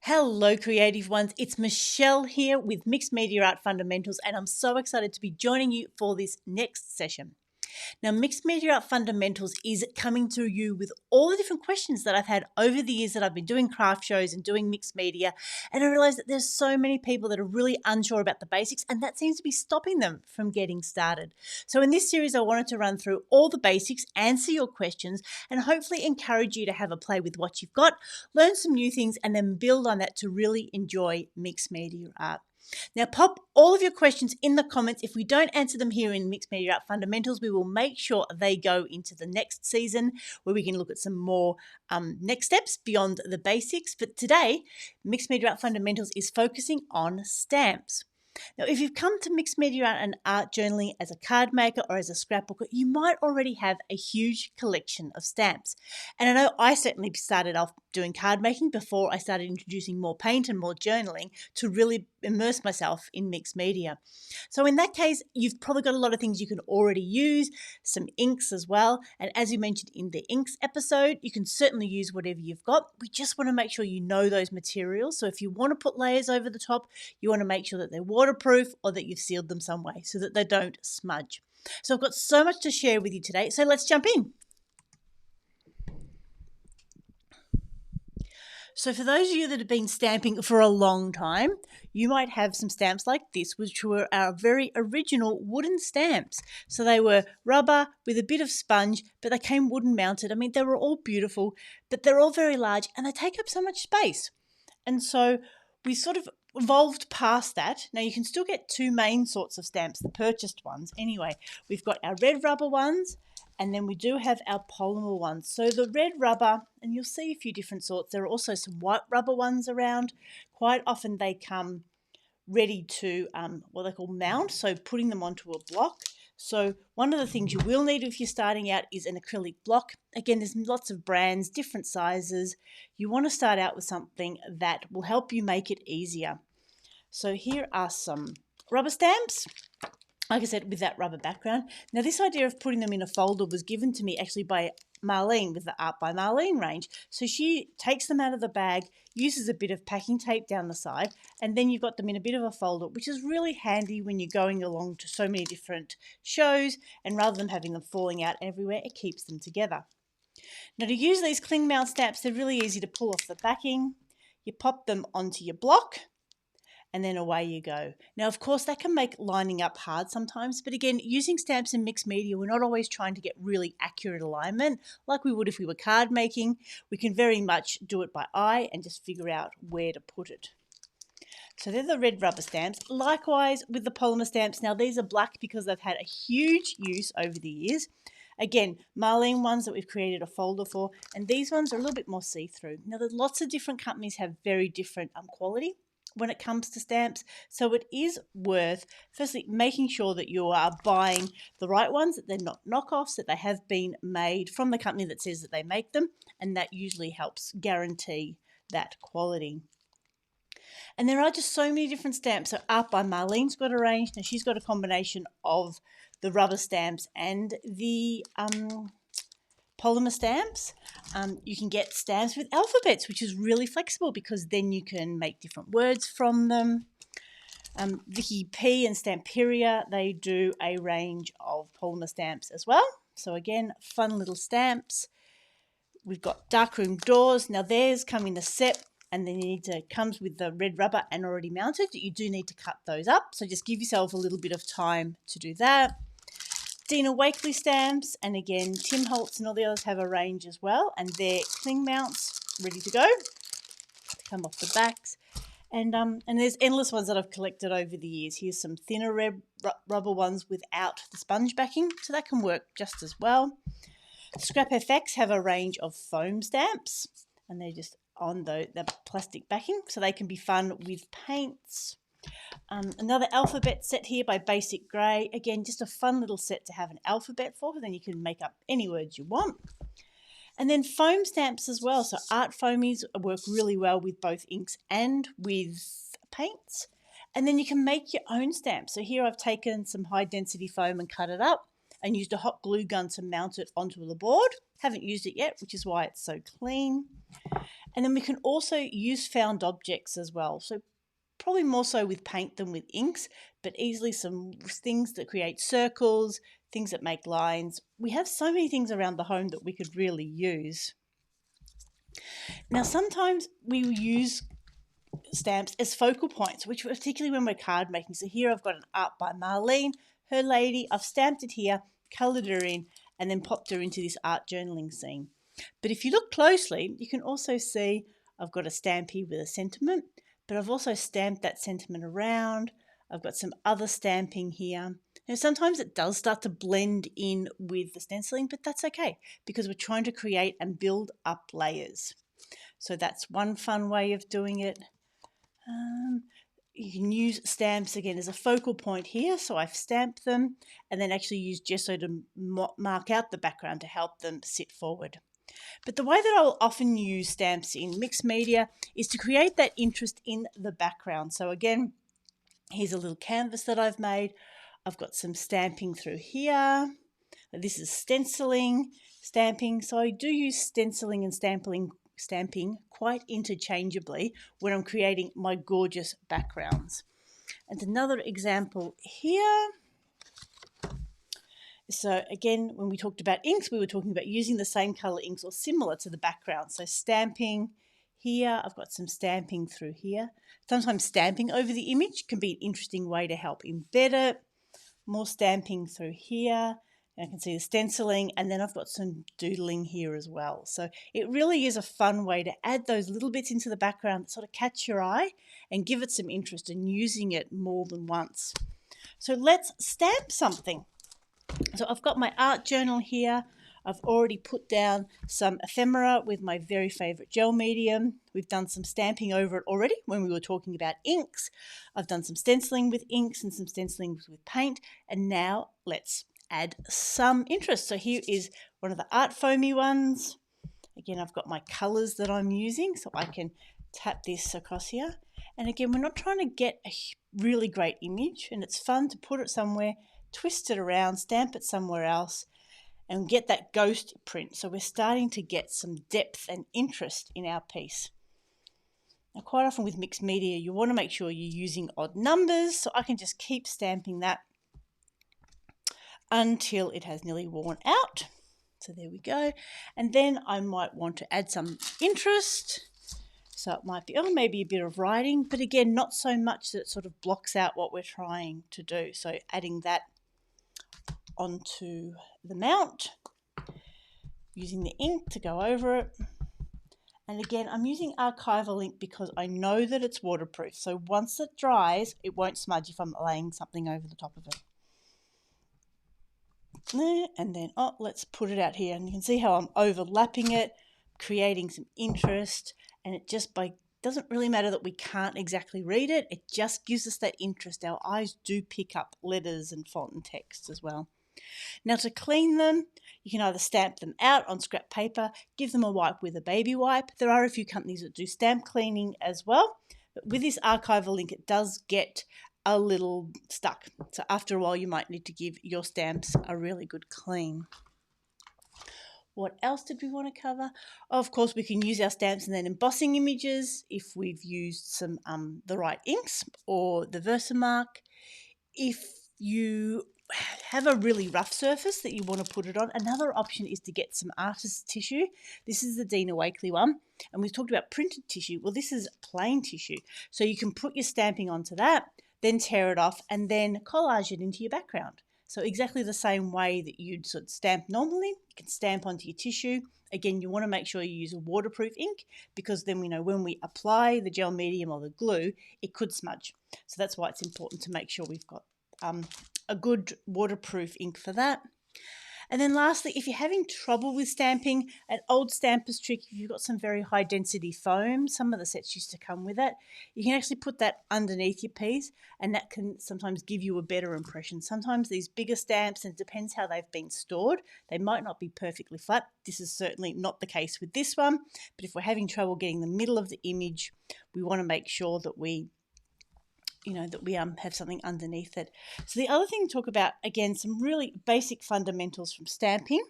Hello, creative ones. It's Michelle here with Mixed Media Art Fundamentals, and I'm so excited to be joining you for this next session. Now, Mixed Media Art Fundamentals is coming to you with all the different questions that I've had over the years that I've been doing craft shows and doing mixed media. And I realized that there's so many people that are really unsure about the basics, and that seems to be stopping them from getting started. So in this series, I wanted to run through all the basics, answer your questions, and hopefully encourage you to have a play with what you've got, learn some new things, and then build on that to really enjoy mixed media art. Now, pop all of your questions in the comments. If we don't answer them here in Mixed Media Art Fundamentals, we will make sure they go into the next season where we can look at some more next steps beyond the basics. But today, Mixed Media Art Fundamentals is focusing on stamps. Now, if you've come to mixed media art and art journaling as a card maker or as a scrapbooker, you might already have a huge collection of stamps. And I know I certainly started off doing card making before I started introducing more paint and more journaling to really immerse myself in mixed media. So in that case, you've probably got a lot of things you can already use, some inks as well. And as you mentioned in the inks episode, you can certainly use whatever you've got. We just want to make sure you know those materials. So if you want to put layers over the top, you want to make sure that they're waterproof or that you've sealed them some way so that they don't smudge. So I've got so much to share with you today. So let's jump in. So for those of you that have been stamping for a long time, you might have some stamps like this, which were our very original wooden stamps. So they were rubber with a bit of sponge, but they came wooden mounted. I mean, they were all beautiful, but they're all very large and they take up so much space. And so we sort of evolved past that. Now you can still get two main sorts of stamps, the purchased ones. Anyway, we've got our red rubber ones, and then we do have our polymer ones. So the red rubber, and you'll see a few different sorts. There are also some white rubber ones around. Quite often they come ready to what they call mount, so putting them onto a block. So one of the things you will need if you're starting out is an acrylic block. Again, there's lots of brands, different sizes. You want to start out with something that will help you make it easier. So here are some rubber stamps. Like I said, with that rubber background. Now, this idea of putting them in a folder was given to me actually by Marlene with the Art by Marlene range. So she takes them out of the bag, uses a bit of packing tape down the side, and then you've got them in a bit of a folder, which is really handy when you're going along to so many different shows, and rather than having them falling out everywhere, it keeps them together. Now, to use these cling mount stamps, they're really easy to pull off the backing. You pop them onto your block, and then away you go. Now, of course, that can make lining up hard sometimes, but again, using stamps in mixed media, we're not always trying to get really accurate alignment like we would if we were card making. We can very much do it by eye and just figure out where to put it. So they're the red rubber stamps. Likewise with the polymer stamps. Now, these are black because they've had a huge use over the years. Again, Marlene ones that we've created a folder for, and these ones are a little bit more see-through. Now, there's lots of different companies have very different quality when it comes to stamps, so it is worth firstly making sure that you are buying the right ones, that they're not knockoffs, that they have been made from the company that says that they make them, and that usually helps guarantee that quality. And there are just so many different stamps. So Art by Marlene's got a range. Now she's got a combination of the rubber stamps and the polymer stamps. You can get stamps with alphabets, which is really flexible because then you can make different words from them. Vicky P and Stamperia, they do a range of polymer stamps as well. So again, fun little stamps. We've got darkroom doors. Now theirs come in a set, and then comes with the red rubber and already mounted. You do need to cut those up, so just give yourself a little bit of time to do that. Dina Wakley stamps, and again, Tim Holtz and all the others have a range as well, and they're cling mounts ready to go. Come off the backs. And there's endless ones that I've collected over the years. Here's some thinner red rubber ones without the sponge backing, so that can work just as well. Scrap FX have a range of foam stamps, and they're just on the plastic backing, so they can be fun with paints. Another alphabet set here by Basic Grey. Again, just a fun little set to have an alphabet for, then you can make up any words you want. And then foam stamps as well. So art foamies work really well with both inks and with paints. And then you can make your own stamps. So here I've taken some high density foam and cut it up. and used a hot glue gun to mount it onto the board. Haven't used it yet, which is why it's so clean. And then we can also use found objects as well. So probably more so with paint than with inks, but easily some things that create circles, things that make lines. We have so many things around the home that we could really use. Now, sometimes we use stamps as focal points, which particularly when we're card making. So here I've got an art by Marlene, her lady. I've stamped it here, coloured her in, and then popped her into this art journaling scene. But if you look closely, you can also see I've got a stamp here with a sentiment, but I've also stamped that sentiment around. I've got some other stamping here. Now, sometimes it does start to blend in with the stenciling, but that's okay because we're trying to create and build up layers. So that's one fun way of doing it. You can use stamps again as a focal point here. So I've stamped them and then actually use gesso to mark out the background to help them sit forward. But the way that I'll often use stamps in mixed media is to create that interest in the background. So again, here's a little canvas that I've made. I've got some stamping through here. This is stenciling, stamping. So I do use stenciling and stamping quite interchangeably when I'm creating my gorgeous backgrounds. And another example here. So again, when we talked about inks, we were talking about using the same color inks or similar to the background. So stamping here, I've got some stamping through here. Sometimes stamping over the image can be an interesting way to help embed it. More stamping through here. And I can see the stenciling, and then I've got some doodling here as well. So it really is a fun way to add those little bits into the background that sort of catch your eye and give it some interest in using it more than once. So let's stamp something. So I've got my art journal here. I've already put down some ephemera with my very favourite gel medium. We've done some stamping over it already when we were talking about inks. I've done some stenciling with inks and some stenciling with paint. And now let's add some interest. So here is one of the art foamy ones. Again, I've got my colours that I'm using, so I can tap this across here. And again, we're not trying to get a really great image, and it's fun to put it somewhere, twist it around, stamp it somewhere else, and get that ghost print. So we're starting to get some depth and interest in our piece. Now, quite often with mixed media, you want to make sure you're using odd numbers, so I can just keep stamping that until it has nearly worn out. So there we go. And then I might want to add some interest. So it might be, maybe a bit of writing, but again, not so much that it sort of blocks out what we're trying to do. So adding that onto the mount, using the ink to go over it. And again, I'm using archival ink because I know that it's waterproof. So once it dries, it won't smudge if I'm laying something over the top of it. And then, let's put it out here. And you can see how I'm overlapping it, creating some interest. And it just doesn't really matter that we can't exactly read it. It just gives us that interest. Our eyes do pick up letters and font and text as well. Now, to clean them, you can either stamp them out on scrap paper, give them a wipe with a baby wipe. There are a few companies that do stamp cleaning as well. But with this archival ink, it does get a little stuck. So after a while, you might need to give your stamps a really good clean. What else did we want to cover? Of course, we can use our stamps and then embossing images if we've used some the right inks or the Versamark. If you have a really rough surface that you want to put it on, another option is to get some artist's tissue. This is the Dina Wakley one, and we've talked about printed tissue. Well, this is plain tissue, so you can put your stamping onto that, then tear it off, and then collage it into your background. So exactly the same way that you'd sort of stamp normally, you can stamp onto your tissue. Again, you want to make sure you use a waterproof ink because then we know when we apply the gel medium or the glue, it could smudge. So that's why it's important to make sure we've got a good waterproof ink for that. And then lastly, if you're having trouble with stamping, an old stamper's trick, if you've got some very high density foam, some of the sets used to come with it, you can actually put that underneath your piece and that can sometimes give you a better impression. Sometimes these bigger stamps, and it depends how they've been stored, they might not be perfectly flat. This is certainly not the case with this one, but if we're having trouble getting the middle of the image, we want to make sure that we that we have something underneath it. So the other thing to talk about, again, some really basic fundamentals from stamping.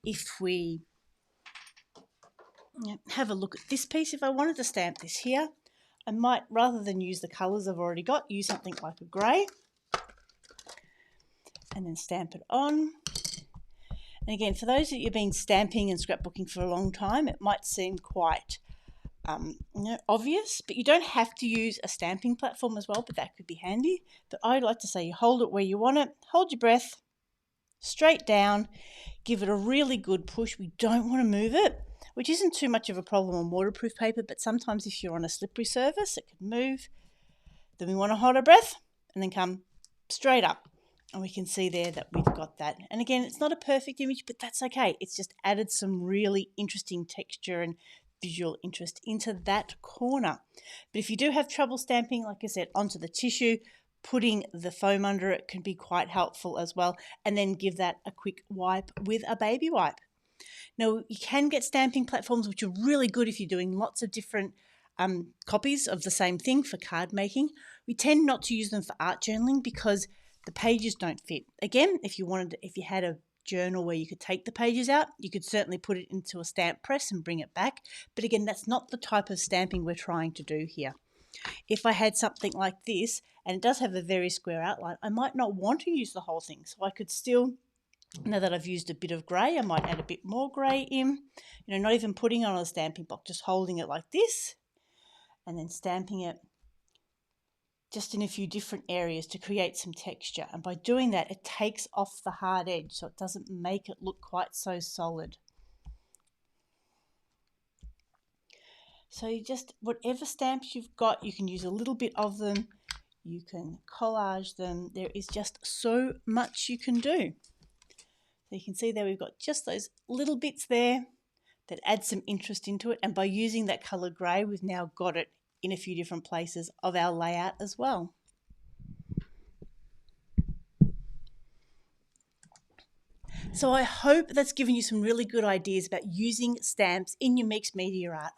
If we have a look at this piece, if I wanted to stamp this here, I might, rather than use the colours I've already got, use something like a grey and then stamp it on. And again, for those that you've been stamping and scrapbooking for a long time, it might seem quite obvious, but you don't have to use a stamping platform as well, but that could be handy. But I'd like to say you hold it where you want it, hold your breath, straight down, give it a really good push. We don't want to move it, which isn't too much of a problem on waterproof paper, but sometimes if you're on a slippery surface, it can move. Then we want to hold our breath and then come straight up. And we can see there that we've got that. And again, it's not a perfect image, but that's okay. It's just added some really interesting texture and visual interest into that corner. But if you do have trouble stamping, like I said, onto the tissue, putting the foam under it can be quite helpful as well. And then give that a quick wipe with a baby wipe. Now, you can get stamping platforms which are really good if you're doing lots of different copies of the same thing for card making. We tend not to use them for art journaling because the pages don't fit. Again, if you had a journal where you could take the pages out, you could certainly put it into a stamp press and bring it back. But again, that's not the type of stamping we're trying to do here. If I had something like this, and it does have a very square outline, I might not want to use the whole thing. So I could still, now that I've used a bit of grey, I might add a bit more grey in. Not even putting it on a stamping block, just holding it like this and then stamping it just in a few different areas to create some texture. And by doing that, it takes off the hard edge, so it doesn't make it look quite so solid. So you just, whatever stamps you've got, you can use a little bit of them. You can collage them. There is just so much you can do. So you can see there we've got just those little bits there that add some interest into it. And by using that colour grey, we've now got it in a few different places of our layout as well. So I hope that's given you some really good ideas about using stamps in your mixed media art.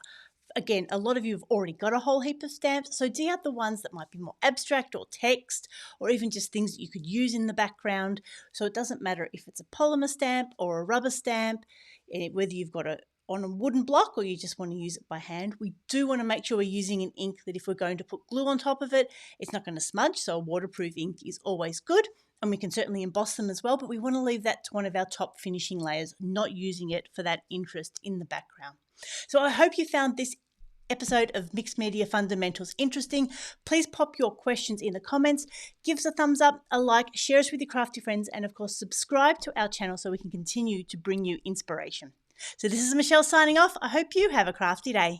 Again, a lot of you have already got a whole heap of stamps, so dig out the ones that might be more abstract or text, or even just things that you could use in the background. So it doesn't matter if it's a polymer stamp or a rubber stamp, whether you've got it on a wooden block or you just want to use it by hand. We do want to make sure we're using an ink that if we're going to put glue on top of it, it's not going to smudge, so a waterproof ink is always good. And we can certainly emboss them as well, but we want to leave that to one of our top finishing layers, not using it for that interest in the background. So I hope you found this episode of Mixed Media Fundamentals interesting. Please pop your questions in the comments, give us a thumbs up, a like, share us with your crafty friends, and of course subscribe to our channel so we can continue to bring you inspiration. So this is Michelle signing off. I hope you have a crafty day.